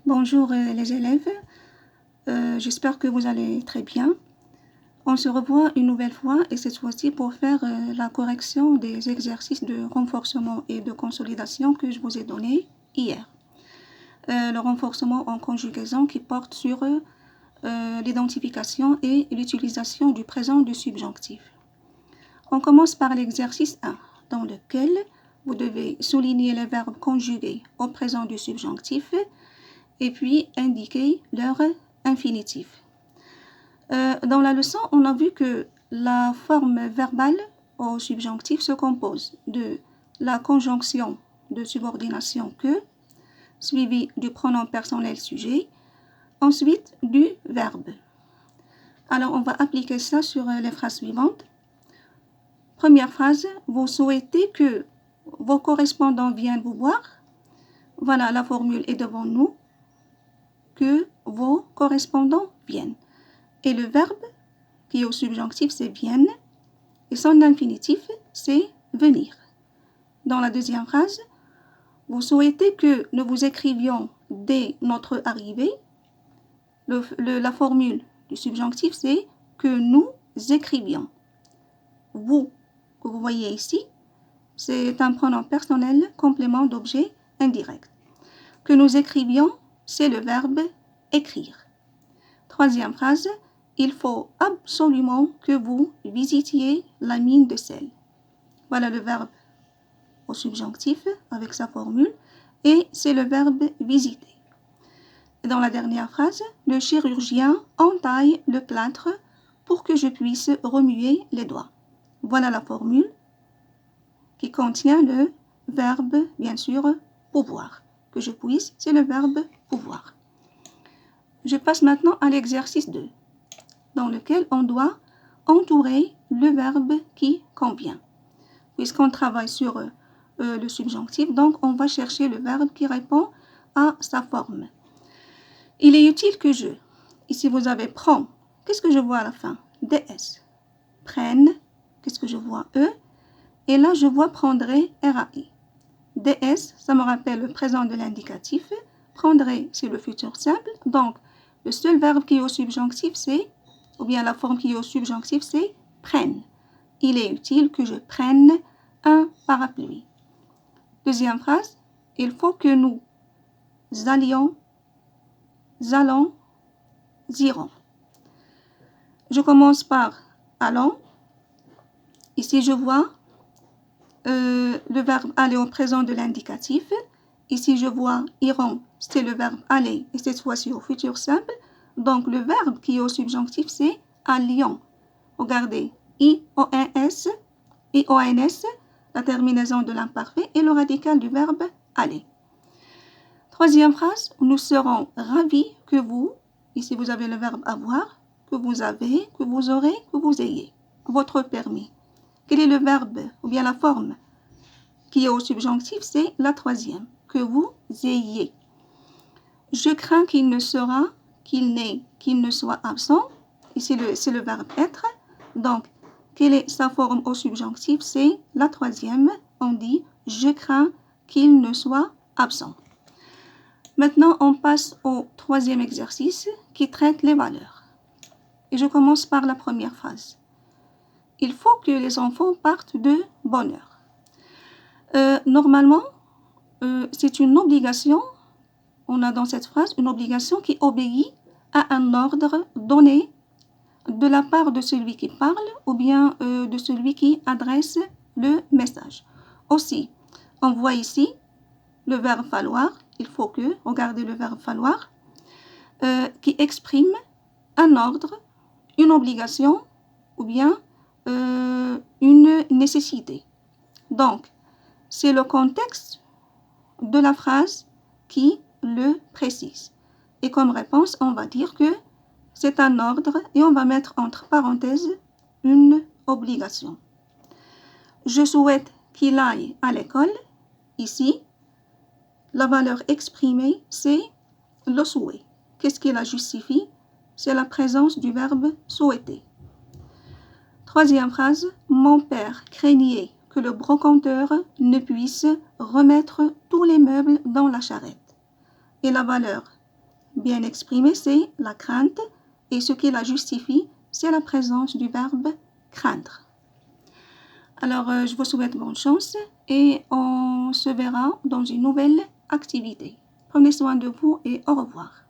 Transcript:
Bonjour les élèves, j'espère que vous allez très bien. On se revoit une nouvelle fois et cette fois-ci pour faire la correction des exercices de renforcement et de consolidation que je vous ai donnés hier. Le renforcement en conjugaison qui porte sur l'identification et l'utilisation du présent du subjonctif. On commence par l'exercice 1, dans lequel vous devez souligner les verbes conjugués au présent du subjonctif et puis indiquer leur infinitif. Dans la leçon, on a vu que la forme verbale au subjonctif se compose de la conjonction de subordination que, suivie du pronom personnel sujet, ensuite du verbe. Alors, on va appliquer ça sur les phrases suivantes. Première phrase, vous souhaitez que vos correspondants viennent vous voir. Voilà, la formule est devant nous. Que vos correspondants viennent. Et le verbe qui est au subjonctif, c'est viennent. Et son infinitif, c'est venir. Dans la deuxième phrase, vous souhaitez que nous vous écrivions dès notre arrivée. La formule du subjonctif, c'est que nous écrivions. Vous, que vous voyez ici, c'est un pronom personnel complément d'objet indirect. Que nous écrivions, c'est le verbe écrire. Troisième phrase, il faut absolument que vous visitiez la mine de sel. Voilà le verbe au subjonctif avec sa formule et c'est le verbe visiter. Dans la dernière phrase, le chirurgien entaille le plâtre pour que je puisse remuer les doigts. Voilà la formule qui contient le verbe, bien sûr, pouvoir. Que je puisse, c'est le verbe pouvoir. Je passe maintenant à l'exercice 2, dans lequel on doit entourer le verbe qui convient. Puisqu'on travaille sur le subjonctif, donc on va chercher le verbe qui répond à sa forme. Il est utile que je, ici vous avez prend, qu'est-ce que je vois à la fin? DS. Prenne, qu'est-ce que je vois? E. Et là je vois prendrait, RAI. DS, ça me rappelle le présent de l'indicatif. Prendrait, c'est le futur simple. Donc, le seul verbe qui est au subjonctif, c'est, ou bien la forme qui est au subjonctif, c'est prenne. Il est utile que je prenne un parapluie. Deuxième phrase, il faut que nous allions, irons. Je commence par allons. Ici, je vois le verbe aller au présent de l'indicatif. Ici, je vois iront, c'est le verbe aller, et cette fois-ci au futur simple. Donc, le verbe qui est au subjonctif, c'est allions. Regardez, I-O-N-S, I-O-N-S, la terminaison de l'imparfait et le radical du verbe aller. Troisième phrase, nous serons ravis que vous, ici vous avez le verbe avoir, que vous avez, que vous aurez, que vous ayez, votre permis. Quel est le verbe ou bien la forme qui est au subjonctif? C'est la troisième, que vous ayez. Je crains qu'il ne soit absent. Ici, c'est le verbe être. Donc, quelle est sa forme au subjonctif? C'est la troisième. On dit, je crains qu'il ne soit absent. Maintenant, on passe au troisième exercice qui traite les valeurs. Et je commence par la première phrase. Il faut que les enfants partent de bonne heure. Normalement, c'est une obligation. On a dans cette phrase une obligation qui obéit à un ordre donné de la part de celui qui parle ou bien de celui qui adresse le message. Aussi, on voit ici le verbe falloir. Il faut que, regardez le verbe falloir, qui exprime un ordre, une obligation ou bien une nécessité. Donc, c'est le contexte de la phrase qui le précise. Et comme réponse, on va dire que c'est un ordre et on va mettre entre parenthèses une obligation. Je souhaite qu'il aille à l'école. Ici, la valeur exprimée, c'est le souhait. Qu'est-ce qui la justifie? C'est la présence du verbe souhaiter. Troisième phrase, mon père craignait que le brocanteur ne puisse remettre tous les meubles dans la charrette. Et la valeur bien exprimée, c'est la crainte et ce qui la justifie, c'est la présence du verbe craindre. Alors, je vous souhaite bonne chance et on se verra dans une nouvelle activité. Prenez soin de vous et au revoir.